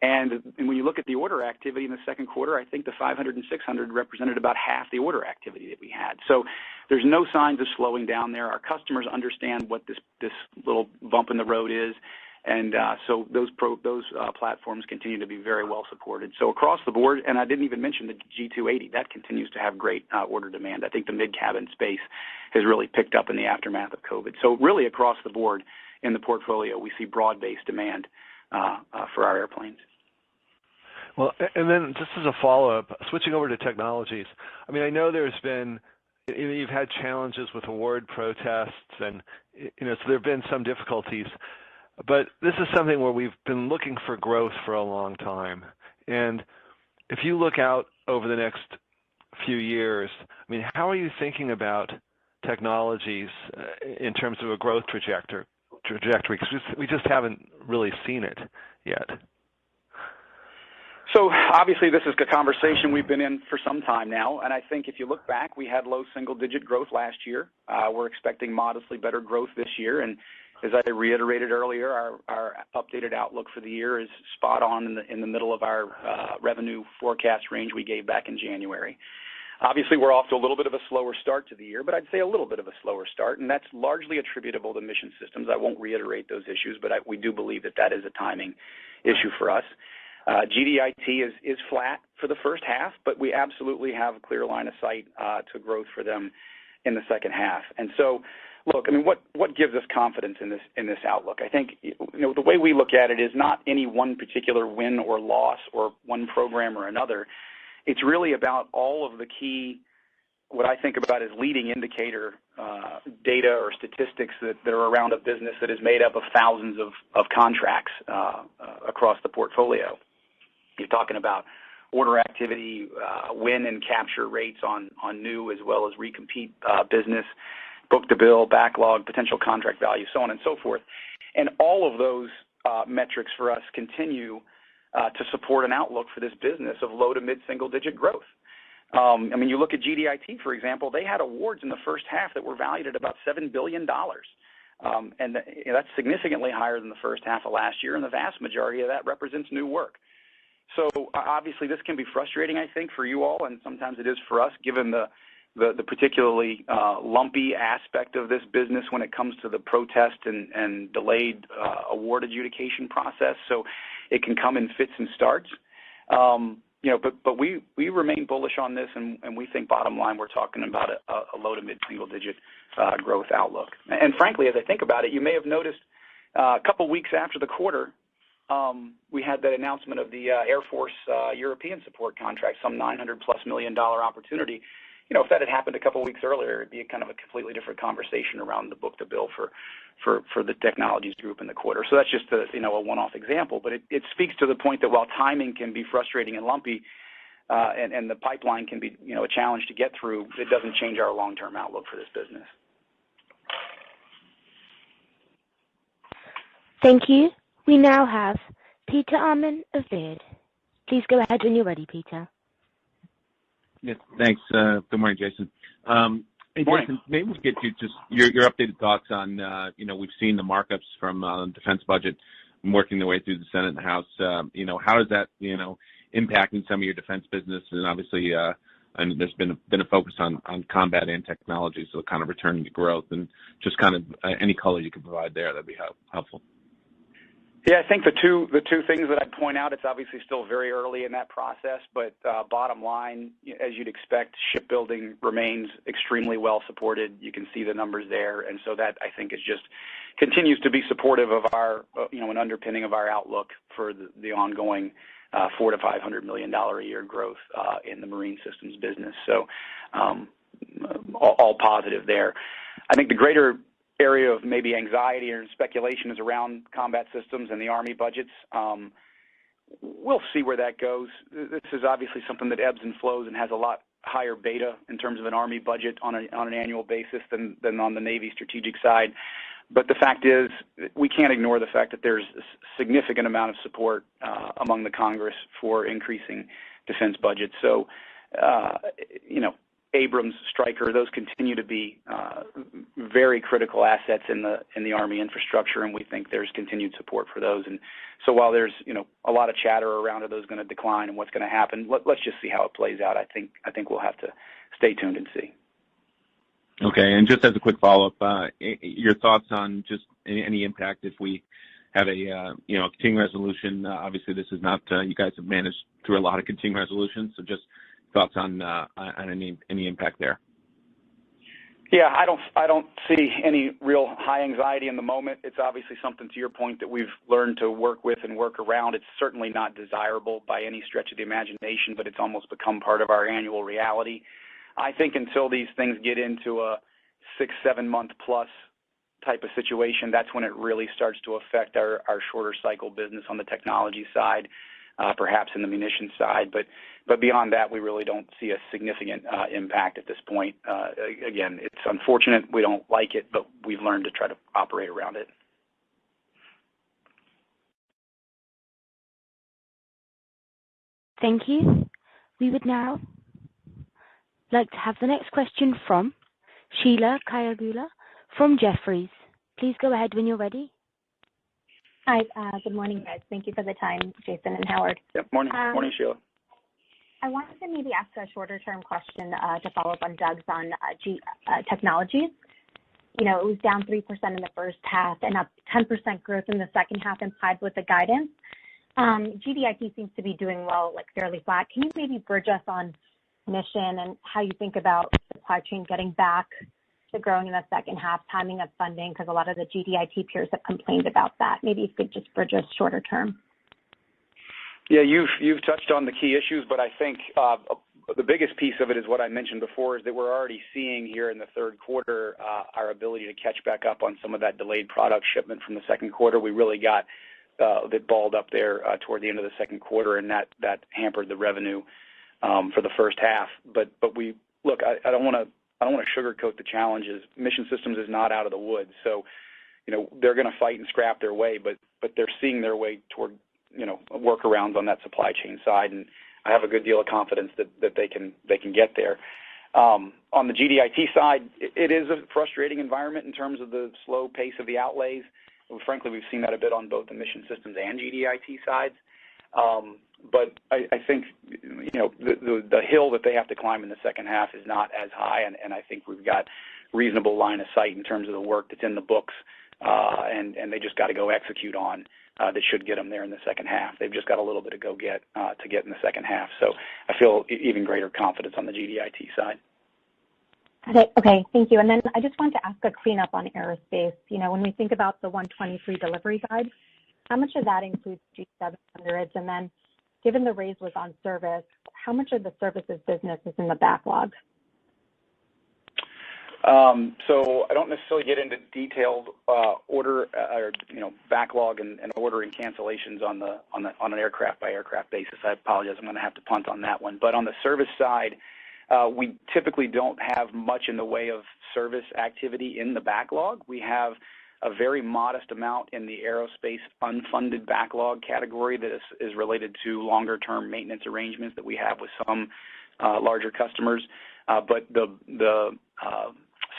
And when you look at the order activity in the second quarter, I think the 500 and 600 represented about half the order activity that we had. So there's no signs of slowing down there. Our customers understand what this little bump in the road is. And so those platforms continue to be very well supported. So across the board, and I didn't even mention the G280, that continues to have great order demand. I think the mid-cabin space has really picked up in the aftermath of COVID. So really across the board, in the portfolio, we see broad-based demand for our airplanes. Well, and then just as a follow-up, switching over to technologies, I mean, I know you've had challenges with award protests and, so there have been some difficulties, but this is something where we've been looking for growth for a long time. And if you look out over the next few years, I mean, how are you thinking about technologies in terms of a growth trajectory? Because we just haven't really seen it yet. So obviously this is a conversation we've been in for some time now, and I think if you look back, we had low single-digit growth last year. We're expecting modestly better growth this year, and as I reiterated earlier, our updated outlook for the year is spot on in the middle of our revenue forecast range we gave back in January. Obviously, we're off to a little bit of a slower start to the year, but I'd say a little bit of a slower start, and that's largely attributable to Mission Systems. I won't reiterate those issues, but we do believe that is a timing issue for us. GDIT is flat for the first half, but we absolutely have a clear line of sight to growth for them in the second half. And so, look, I mean, what gives us confidence in this outlook? I think the way we look at it is not any one particular win or loss or one program or another. It's really about all of the key, what I think about as leading indicator data or statistics that are around a business that is made up of thousands of contracts across the portfolio. You're talking about order activity, win and capture rates on new as well as recompete business, book-to-bill, backlog, potential contract value, so on and so forth. And all of those metrics for us continue to support an outlook for this business of low to mid-single-digit growth. I mean, you look at GDIT, for example, they had awards in the first half that were valued at about $7 billion. And that's significantly higher than the first half of last year, and the vast majority of that represents new work. So obviously this can be frustrating, I think, for you all, and sometimes it is for us, given the particularly lumpy aspect of this business when it comes to the protest and delayed award adjudication process. So it can come in fits and starts. But we remain bullish on this, and we think bottom line we're talking about a low to mid-single digit growth outlook. And frankly, as I think about it, you may have noticed a couple weeks after the quarter, we had that announcement of the Air Force European support contract, some $900+ million opportunity. If that had happened a couple weeks earlier, it'd be kind of a completely different conversation around the book-to-bill for the technologies group in the quarter. So that's just a one-off example, but it speaks to the point that while timing can be frustrating and lumpy, and the pipeline can be a challenge to get through, it doesn't change our long-term outlook for this business. Thank you. We now have Peter Arment of Baird. Please go ahead when you're ready, Peter. Yes, thanks. Good morning, Jason. Hey, Jason, maybe we'll get to just your updated thoughts on, we've seen the markups from defense budget working their way through the Senate and the House. How is that, impacting some of your defense business? And obviously, and there's been a focus on combat and technology, so kind of returning to growth, and just kind of any color you could provide there, that'd be helpful. Yeah, I think the two things that I'd point out, it's obviously still very early in that process, but bottom line, as you'd expect, shipbuilding remains extremely well supported. You can see the numbers there, and so that I think is just continues to be supportive of our, an underpinning of our outlook for the ongoing $400 to $500 million a year growth in the Marine Systems business. So all positive there. I think the greater area of maybe anxiety or speculation is around combat systems and the Army budgets. We'll see where that goes. This is obviously something that ebbs and flows and has a lot higher beta in terms of an Army budget on an annual basis than on the Navy strategic side. But the fact is, we can't ignore the fact that there's a significant amount of support among the Congress for increasing defense budgets. So, Abrams, Stryker, those continue to be very critical assets in the Army infrastructure, and we think there's continued support for those. And so while there's a lot of chatter around are those going to decline and what's going to happen, let's just see how it plays out. I think we'll have to stay tuned and see. Okay, and just as a quick follow-up, your thoughts on just any impact if we have a continuing resolution. Obviously, this is not you guys have managed through a lot of continuing resolutions, so just thoughts on any impact there. Yeah, I don't see any real high anxiety in the moment. It's obviously something, to your point, that we've learned to work with and work around. It's certainly not desirable by any stretch of the imagination, but it's almost become part of our annual reality. I think until these things get into a 6-7 month plus type of situation, that's when it really starts to affect our shorter cycle business on the technology side, perhaps in the munitions side. But beyond that, we really don't see a significant impact at this point. Again, it's unfortunate. We don't like it, but we've learned to try to operate around it. Thank you. We would now like to have the next question from Sheila Kahyaoglu from Jefferies. Please go ahead when you're ready. Hi. Good morning, guys. Thank you for the time, Jason and Howard. Yep. Morning, Sheila. I wanted to maybe ask a shorter-term question to follow up on Doug's on technologies. You know, it was down 3% in the first half and up 10% growth in the second half implied with the guidance. GDIT seems to be doing well, like fairly flat. Can you maybe bridge us on mission and how you think about supply chain getting back to growing in the second half, timing of funding, because a lot of the GDIT peers have complained about that. Maybe if you could just bridge us shorter term. Yeah, you've touched on the key issues, but I think the biggest piece of it is what I mentioned before, is that we're already seeing here in the third quarter our ability to catch back up on some of that delayed product shipment from the second quarter. We really got a bit balled up there toward the end of the second quarter, and that hampered the revenue for the first half. But we look, I don't want to sugarcoat the challenges. Mission Systems is not out of the woods, so you know they're going to fight and scrap their way, but they're seeing their way toward workarounds on that supply chain side, and I have a good deal of confidence that they can get there. On the GDIT side, it is a frustrating environment in terms of the slow pace of the outlays. Frankly, we've seen that a bit on both the Mission Systems and GDIT sides. But I think the hill that they have to climb in the second half is not as high, and I think we've got reasonable line of sight in terms of the work that's in the books, and they just got to go execute on that should get them there in the second half. They've just got a little bit to go get to get in the second half. So I feel even greater confidence on the GDIT side. Okay, thank you. And then I just wanted to ask a cleanup on aerospace. You know, when we think about the 123 delivery guide, how much of that includes G700s? And then given the raise was on service, how much of the services business is in the backlog? So I don't necessarily get into detailed order or backlog and ordering cancellations on an aircraft by aircraft basis. I apologize. I'm going to have to punt on that one. But on the service side, we typically don't have much in the way of service activity in the backlog. We have a very modest amount in the aerospace unfunded backlog category that is related to longer-term maintenance arrangements that we have with some larger customers. But the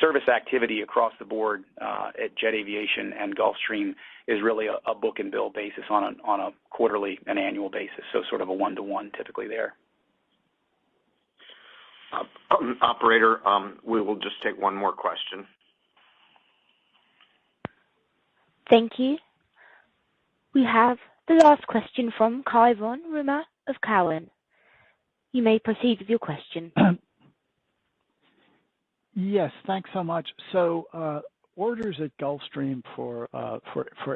service activity across the board at Jet Aviation and Gulfstream is really a book and bill basis on a quarterly and annual basis, so sort of a one-to-one typically there. Operator, we will just take one more question. Thank you. We have the last question from Cai von Rumohr of Cowen. You may proceed with your question. Yes, thanks so much. So orders at Gulfstream for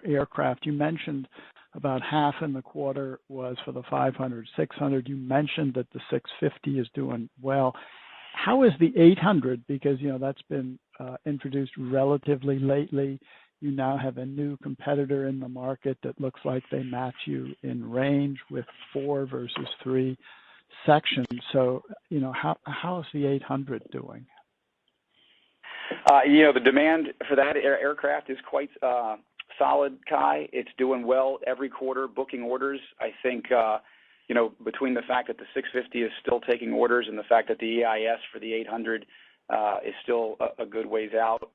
aircraft, you mentioned about half in the quarter was for the 500, 600. You mentioned that the 650 is doing well. How is the 800? Because, that's been introduced relatively lately. You now have a new competitor in the market that looks like they match you in range with 4 versus 3 sections. So, how is the 800 doing? The demand for that aircraft is quite solid, Kai. It's doing well every quarter, booking orders. I think, between the fact that the 650 is still taking orders and the fact that the EIS for the 800 is still a good ways out,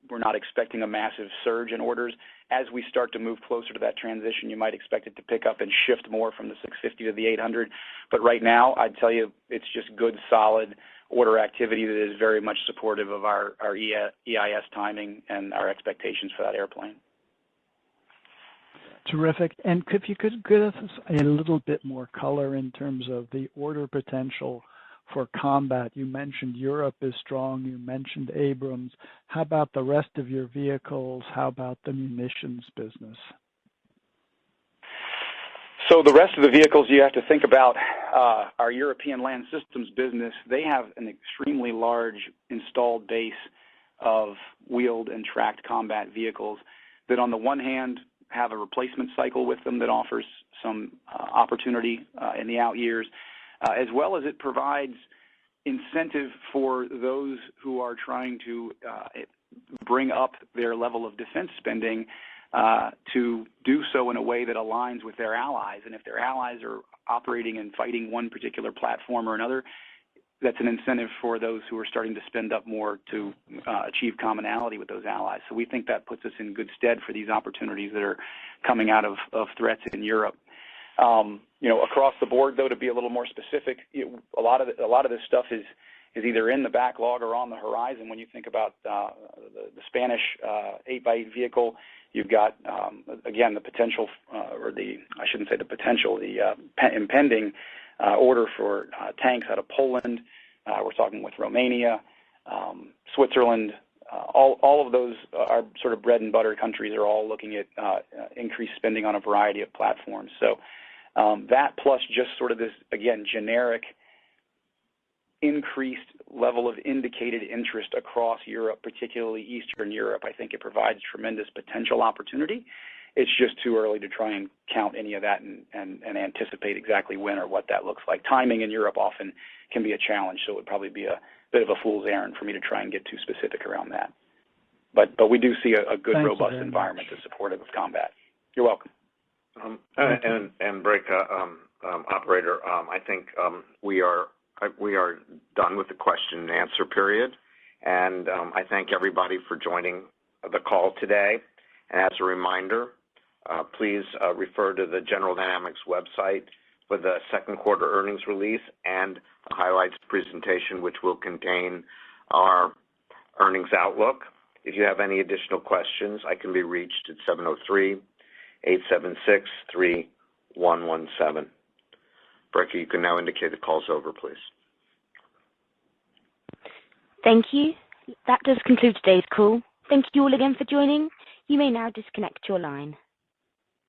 we're not expecting a massive surge in orders. As we start to move closer to that transition, you might expect it to pick up and shift more from the 650 to the 800. But right now, I'd tell you it's just good, solid order activity that is very much supportive of our EIS timing and our expectations for that airplane. Terrific. And if you could give us a little bit more color in terms of the order potential for combat? You mentioned Europe is strong. You mentioned Abrams. How about the rest of your vehicles? How about the munitions business? So the rest of the vehicles, you have to think about our European land systems business. They have an extremely large installed base of wheeled and tracked combat vehicles that on the one hand have a replacement cycle with them that offers some opportunity in the out years, as well as it provides incentive for those who are trying to bring up their level of defense spending to do so in a way that aligns with their allies. And if their allies are operating and fighting one particular platform or another, that's an incentive for those who are starting to spend up more to achieve commonality with those allies. So we think that puts us in good stead for these opportunities that are coming out of threats in Europe. Across the board, though, to be a little more specific, a lot of this stuff is either in the backlog or on the horizon. When you think about the Spanish 8x8 vehicle, you've got again the potential, the impending order for tanks out of Poland. We're talking with Romania, Switzerland. All of those are sort of bread and butter countries are all looking at increased spending on a variety of platforms. So that plus just sort of this, again, generic increased level of indicated interest across Europe, particularly Eastern Europe, I think it provides tremendous potential opportunity. It's just too early to try and count any of that and anticipate exactly when or what that looks like. Timing in Europe often can be a challenge, so it would probably be a bit of a fool's errand for me to try and get too specific around that. But we do see a good, robust environment to support it with combat. You're welcome. And Breka, operator, I think we are done with the question and answer period, and I thank everybody for joining the call today. And as a reminder, please refer to the General Dynamics website for the second quarter earnings release and the highlights presentation, which will contain our earnings outlook. If you have any additional questions, I can be reached at 703-876-3117. Breka, you can now indicate the call's over, please. Thank you. That does conclude today's call. Thank you all again for joining. You may now disconnect your line.